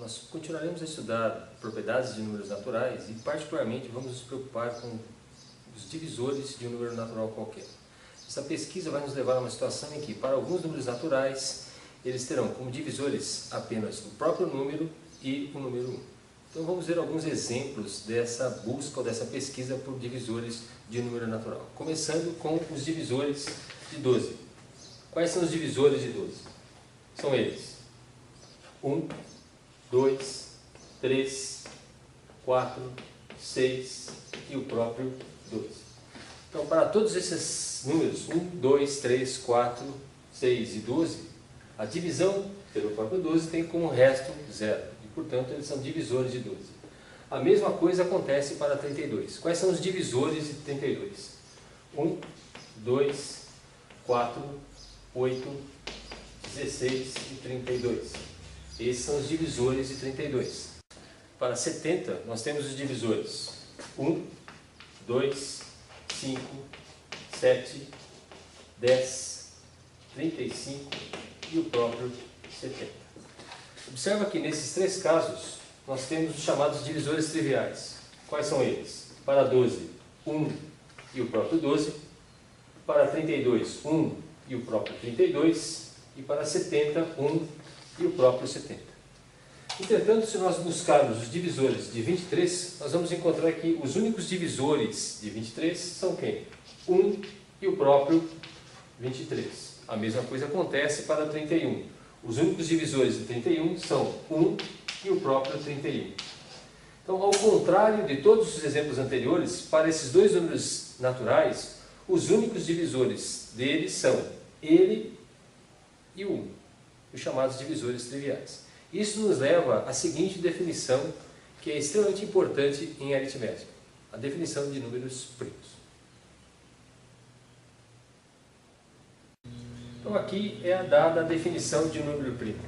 nós continuaremos a estudar propriedades de números naturais e particularmente vamos nos preocupar com os divisores de um número natural qualquer. Essa pesquisa vai nos levar a uma situação em que, para alguns números naturais, eles terão como divisores apenas o próprio número e o número 1. Então vamos ver alguns exemplos dessa busca ou dessa pesquisa por divisores de um número natural. Começando com os divisores de 12. Quais são os divisores de 12? São eles: 1, 2, 3, 4, 6 e o próprio 12. Então, para todos esses números, 1, 2, 3, 4, 6 e 12, a divisão pelo próprio 12 tem como resto 0. E, portanto, eles são divisores de 12. A mesma coisa acontece para 32. Quais são os divisores de 32? 1, 2, 4, 8, 16 e 32. Esses são os divisores de 32. Para 70, nós temos os divisores 1, 2, 5, 7, 10, 35 e o próprio 70. Observa que nesses três casos, nós temos os chamados divisores triviais. Quais são eles? Para 12, 1 e o próprio 12. Para 32, 1 e o próprio 32. E para 70, 1 e o próprio 70. Entretanto, se nós buscarmos os divisores de 23, nós vamos encontrar que os únicos divisores de 23 são quem? 1 e o próprio 23. A mesma coisa acontece para 31. Os únicos divisores de 31 são 1 e o próprio 31. Então, ao contrário de todos os exemplos anteriores, para esses dois números naturais, os únicos divisores deles são ele e o 1, os chamados divisores triviais. Isso nos leva à seguinte definição, que é extremamente importante em aritmética: a definição de números primos. Então aqui é dada a definição de um número primo.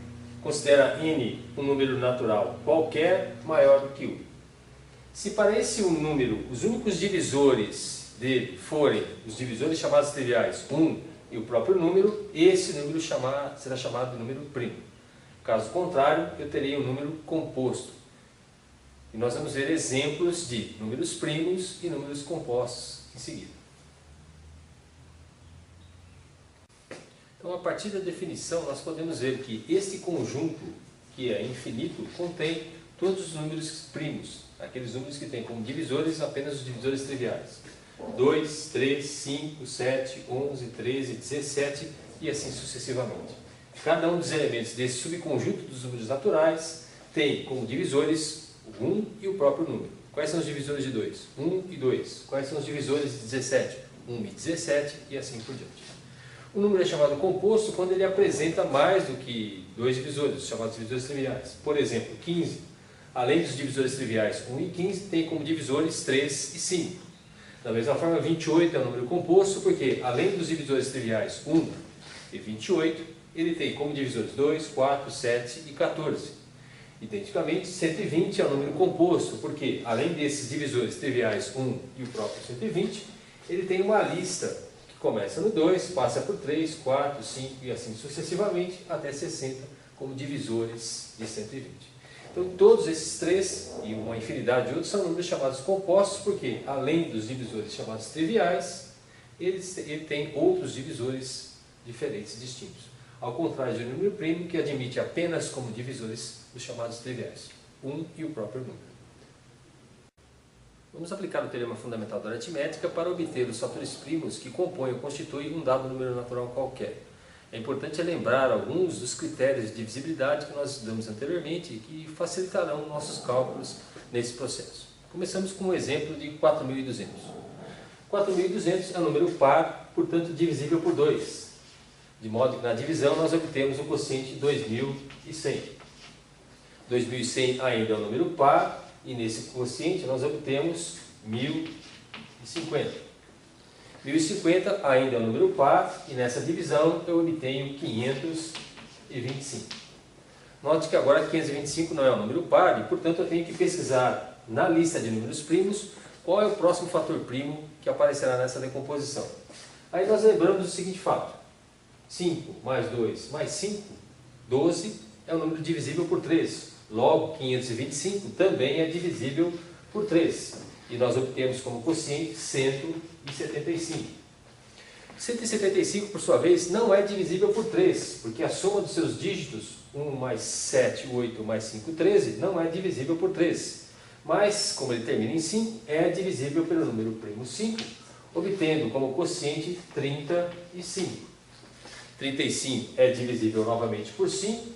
Considera n um número natural qualquer maior do que 1. Se para esse número os únicos divisores dele forem os divisores chamados triviais 1 e o próprio número, esse número será chamado de número primo. Caso contrário, eu terei um número composto. E nós vamos ver exemplos de números primos e números compostos em seguida. Então, a partir da definição, nós podemos ver que este conjunto, que é infinito, contém todos os números primos, aqueles números que têm como divisores apenas os divisores triviais. 2, 3, 5, 7, 11, 13, 17 e assim sucessivamente. Cada um dos elementos desse subconjunto dos números naturais tem como divisores o 1 e o próprio número. Quais são os divisores de 2? 1 e 2. Quais são os divisores de 17? 1 e 17 e assim por diante. O número é chamado composto quando ele apresenta mais do que dois divisores, os chamados divisores triviais. Por exemplo, 15, além dos divisores triviais 1 e 15, tem como divisores 3 e 5. Da mesma forma, 28 é um número composto porque, além dos divisores triviais 1 e 28, ele tem como divisores 2, 4, 7 e 14. Identicamente, 120 é um número composto, porque além desses divisores triviais 1 e o próprio 120, ele tem uma lista que começa no 2, passa por 3, 4, 5 e assim sucessivamente, até 60 como divisores de 120. Então, todos esses três e uma infinidade de outros são números chamados compostos, porque além dos divisores chamados triviais, ele tem outros divisores diferentes, distintos. Ao contrário de um número primo, que admite apenas como divisores os chamados triviais, 1 e o próprio número. Vamos aplicar o teorema fundamental da aritmética para obter os fatores primos que compõem ou constituem um dado número natural qualquer. É importante lembrar alguns dos critérios de divisibilidade que nós estudamos anteriormente e que facilitarão nossos cálculos nesse processo. Começamos com um exemplo de 4.200. 4.200 é um número par, portanto divisível por 2. De modo que na divisão nós obtemos o quociente 2.100. 2.100 ainda é um número par e nesse quociente nós obtemos 1.050. 1.050 ainda é um número par e nessa divisão eu obtenho 525. Note que agora 525 não é um número par e, portanto, eu tenho que pesquisar na lista de números primos qual é o próximo fator primo que aparecerá nessa decomposição. Aí nós lembramos do seguinte fato: 5 mais 2 mais 5, 12, é um número divisível por 3. Logo, 525 também é divisível por 3. E nós obtemos como quociente 175. 175, por sua vez, não é divisível por 3, porque a soma dos seus dígitos, 1 mais 7, 8 mais 5, 13, não é divisível por 3. Mas, como ele termina em 5, é divisível pelo número primo 5, obtendo como quociente 35. 35 é divisível novamente por 5,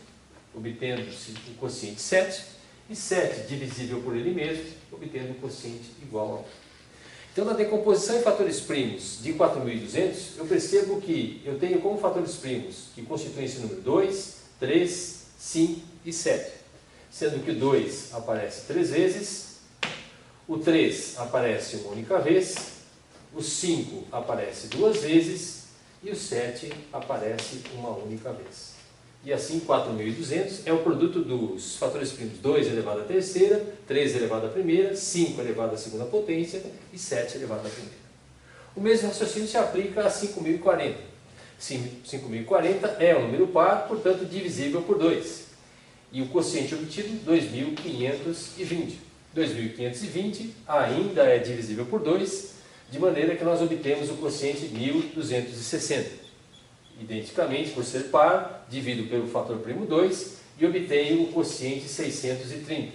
obtendo-se o quociente 7, e 7 divisível por ele mesmo, obtendo o quociente igual a 1. Então, na decomposição em fatores primos de 4.200, eu percebo que eu tenho como fatores primos que constituem esse número 2, 3, 5 e 7. Sendo que o 2 aparece 3 vezes, o 3 aparece uma única vez, o 5 aparece 2 vezes e o 7 aparece uma única vez. E assim, 4.200 é o produto dos fatores primos 2 elevado à terceira, 3 elevado à primeira, 5 elevado à segunda potência e 7 elevado à primeira. O mesmo raciocínio se aplica a 5.040. 5.040 é um número par, portanto divisível por 2. E o quociente obtido, 2.520. 2.520 ainda é divisível por 2, de maneira que nós obtemos o quociente 1.260. Identicamente, por ser par, divido pelo fator primo 2 e obtenho o quociente 630.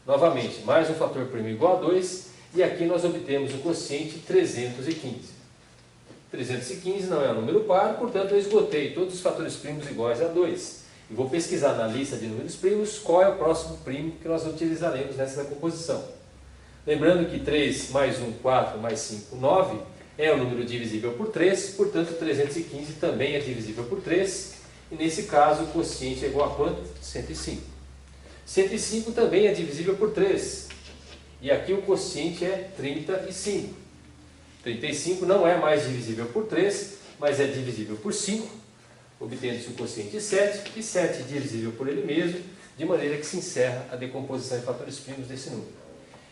Novamente, mais um fator primo igual a 2, e aqui nós obtemos o quociente 315. 315 não é um número par, portanto eu esgotei todos os fatores primos iguais a 2. E vou pesquisar na lista de números primos qual é o próximo primo que nós utilizaremos nessa decomposição. Lembrando que 3 mais 1, 4, mais 5, 9, é um número divisível por 3, portanto 315 também é divisível por 3, e nesse caso o quociente é igual a quanto? 105. 105 também é divisível por 3, e aqui o quociente é 35. 35 não é mais divisível por 3, mas é divisível por 5, obtendo-se o quociente 7, e 7 divisível por ele mesmo, de maneira que se encerra a decomposição em fatores primos desse número.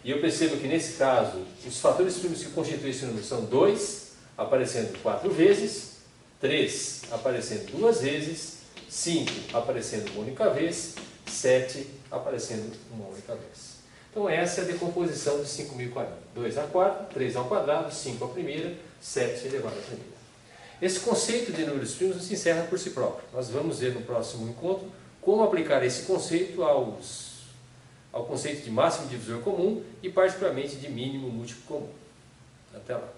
E eu percebo que nesse caso, os fatores primos que constituem esse número são 2, aparecendo 4 vezes, 3 aparecendo 2 vezes, 5 aparecendo uma única vez, 7 aparecendo uma única vez. Então essa é a decomposição de 5.040. 2 à quarta, 3 ao quadrado, 5 à primeira, 7 elevado à primeira. Esse conceito de números primos não se encerra por si próprio. Nós vamos ver no próximo encontro como aplicar esse conceito ao conceito de máximo divisor comum e particularmente de mínimo múltiplo comum. Até lá.